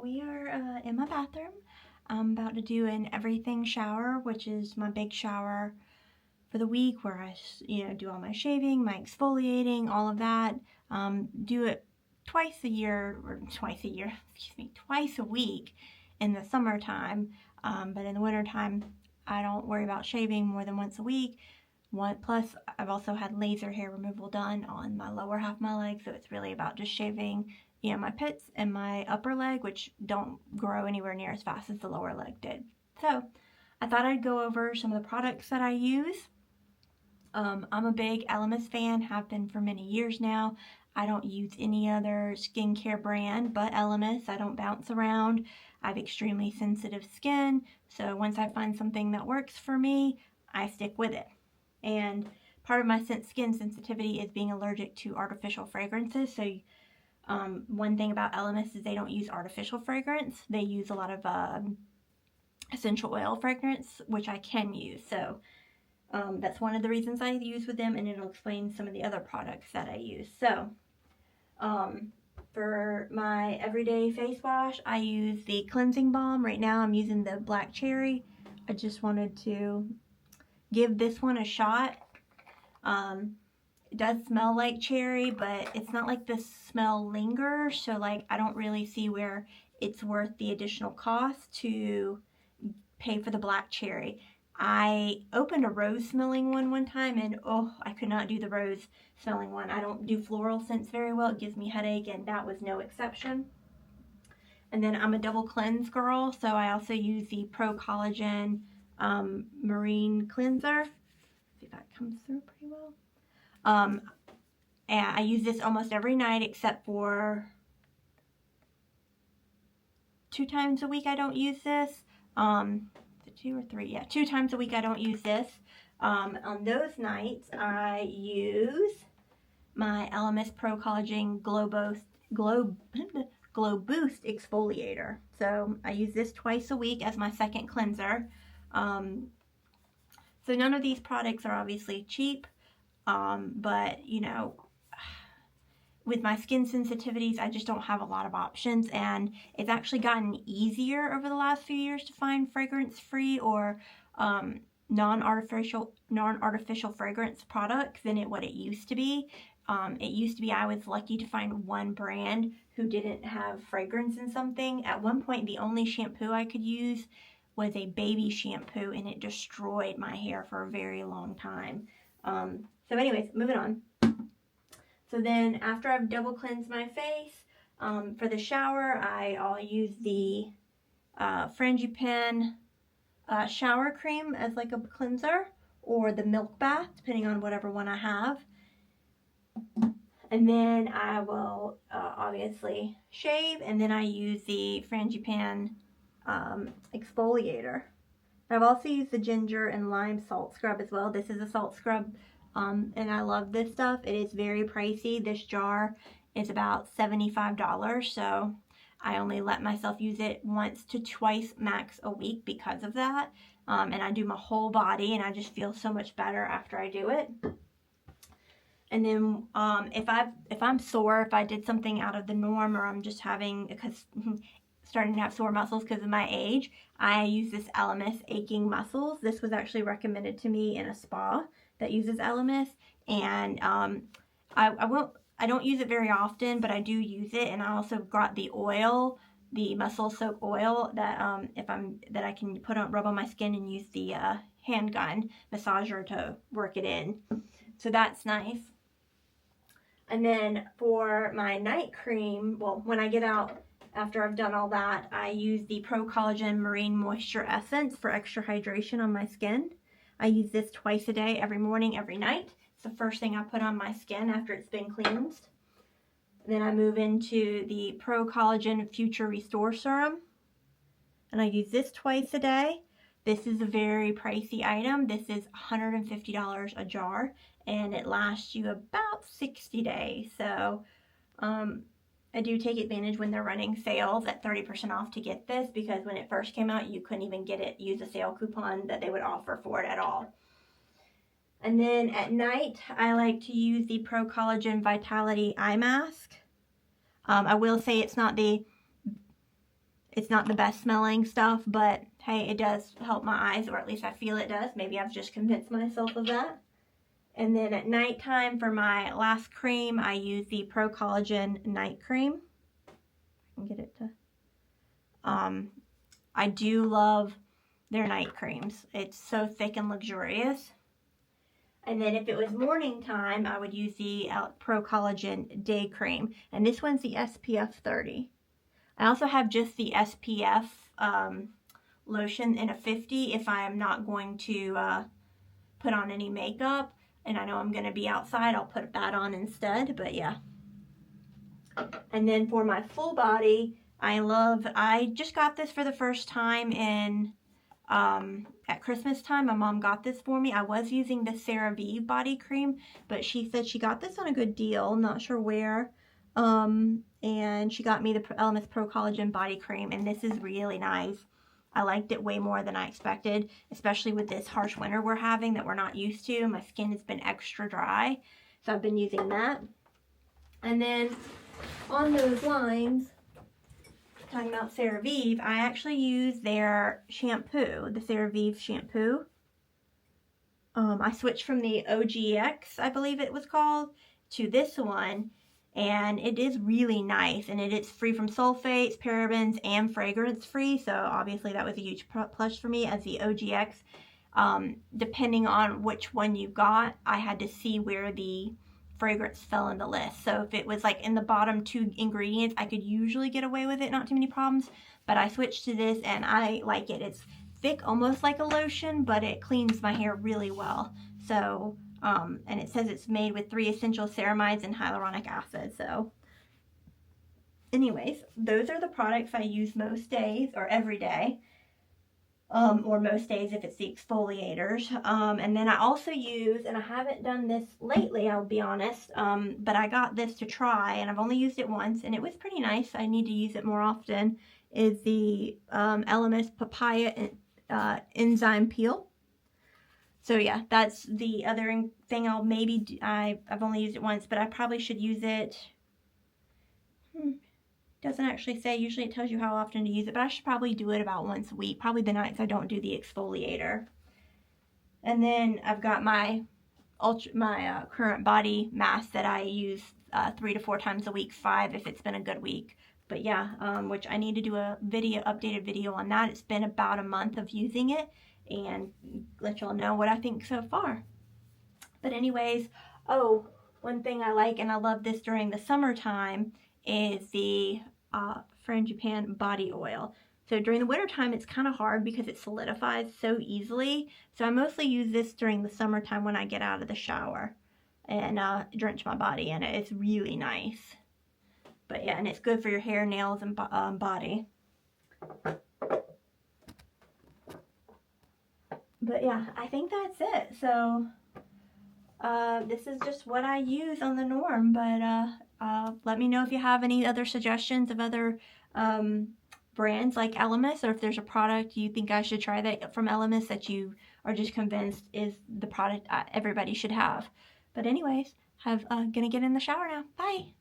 we are in my bathroom. I'm about to do an everything shower, which is my big shower for the week where I, do all my shaving, my exfoliating, all of that. Do it twice a week in the summertime. But in the wintertime, I don't worry about shaving more than once a week. Plus, I've also had laser hair removal done on my lower half of my leg, so it's really about just shaving, my pits and my upper leg, which don't grow anywhere near as fast as the lower leg did. So, I thought I'd go over some of the products that I use. I'm a big Elemis fan, have been for many years now. I don't use any other skincare brand but Elemis. I don't bounce around. I have extremely sensitive skin, so once I find something that works for me, I stick with it. And part of my skin sensitivity is being allergic to artificial fragrances. So one thing about Elemis is they don't use artificial fragrance. They use a lot of essential oil fragrance, which I can use. So that's one of the reasons I use with them, and it'll explain some of the other products that I use. So for my everyday face wash, I use the cleansing balm. Right now I'm using the black cherry. I just wanted to give this one a shot. It does smell like cherry, but it's not like the smell lingers, so like I don't really see where it's worth the additional cost to pay for the black cherry. I opened a rose smelling one time, and I could not do the rose smelling one. I don't do floral scents very well. It gives me headache, and that was no exception. And then I'm a double cleanse girl, so I also use the Pro Collagen Marine Cleanser. See if that comes through pretty well. And I use this almost every night except for 2 times a week I don't use this. 2 or 3? Yeah, 2 times a week I don't use this. On those nights I use my Elemis Pro Collagen Glow Boost Exfoliator. So I use this twice a week as my second cleanser. So none of these products are obviously cheap, but with my skin sensitivities, I just don't have a lot of options, and it's actually gotten easier over the last few years to find fragrance-free or non-artificial fragrance products than what it used to be. It used to be I was lucky to find one brand who didn't have fragrance in something. At one point, the only shampoo I could use was a baby shampoo, and it destroyed my hair for a very long time. So anyways, moving on. So then after I've double cleansed my face, for the shower, I'll use the Frangipane shower cream as like a cleanser, or the milk bath, depending on whatever one I have. And then I will obviously shave, and then I use the Frangipane exfoliator. I've also used the ginger and lime salt scrub as well. This is a salt scrub, and I love this stuff. It is very pricey. This jar is about $75, so I only let myself use it once to twice max a week because of that. And I do my whole body, and I just feel so much better after I do it. And then if I'm sore, if I did something out of the norm, or I'm just starting to have sore muscles because of my age, I use this Elemis Aching Muscles. This was actually recommended to me in a spa that uses Elemis, and I don't use it very often, but I do use it. And I also got the oil, the muscle soak oil that I can rub on my skin and use the handgun massager to work it in. So that's nice. And then for my night cream, well, when I get out after I've done all that, I use the Pro Collagen Marine Moisture Essence for extra hydration on my skin. I use this twice a day, every morning, every night. It's the first thing I put on my skin after it's been cleansed. Then I move into the Pro Collagen Future Restore Serum, and I use this twice a day. This is a very pricey item. This is $150 a jar, and it lasts you about 60 days. So I do take advantage when they're running sales at 30% off to get this, because when it first came out, you couldn't even use a sale coupon that they would offer for it at all. And then at night, I like to use the Pro Collagen Vitality Eye Mask. I will say it's not the It's not the best smelling stuff, but hey, it does help my eyes, or at least I feel it does. Maybe I've just convinced myself of that. And then at nighttime for my last cream, I use the Pro Collagen Night Cream. I can get it to... I do love their night creams. It's so thick and luxurious. And then if it was morning time, I would use the Pro Collagen Day Cream. And this one's the SPF 30. I also have just the SPF lotion in a 50 if I am not going to put on any makeup. And I know I'm going to be outside, I'll put that on instead. But yeah. And then for my full body, I just got this for the first time in at Christmas time. My mom got this for me. I was using the CeraVe body cream, but she said she got this on a good deal. Not sure where. And she got me the Elemis Pro Collagen body cream, and this is really nice. I liked it way more than I expected, especially with this harsh winter we're having that we're not used to. My skin has been extra dry, so I've been using that. And then on those lines, talking about CeraVe, I actually use their shampoo, the CeraVe shampoo. I switched from the OGX, I believe it was called, to this one, and it is really nice, and it is free from sulfates, parabens, and fragrance free, so obviously that was a huge plus for me. As the OGX, depending on which one you got, I had to see where the fragrance fell in the list. So if it was like in the bottom 2 ingredients, I could usually get away with it, not too many problems, but I switched to this and I like it. It's thick, almost like a lotion, but it cleans my hair really well. So and it says it's made with 3 essential ceramides and hyaluronic acid. So anyways, those are the products I use most days, or every day. Or most days if it's the exfoliators. And then I also use, and I haven't done this lately, I'll be honest, but I got this to try, and I've only used it once, and it was pretty nice. I need to use it more often, is the Elemis Papaya Enzyme Peel. So yeah, that's the other thing I'll maybe do. I've only used it once, but I probably should use it. Doesn't actually say. Usually it tells you how often to use it, but I should probably do it about once a week, probably the nights I don't do the exfoliator. And then I've got my current body mask that I use 3 to 4 times a week, 5 if it's been a good week. But yeah, which I need to do a updated video on that. It's been about a month of using it, and let y'all know what I think so far. But anyways, oh, one thing I like, and I love this during the summertime, is the Frangipane body oil. So during the winter time, it's kind of hard because it solidifies so easily. So I mostly use this during the summertime when I get out of the shower and drench my body in it. It's really nice. But yeah, and it's good for your hair, nails, and body. But yeah, I think that's it. So this is just what I use on the norm, but let me know if you have any other suggestions of other brands like Elemis, or if there's a product you think I should try that from Elemis that you are just convinced is the product everybody should have. But anyways, gonna get in the shower now. Bye!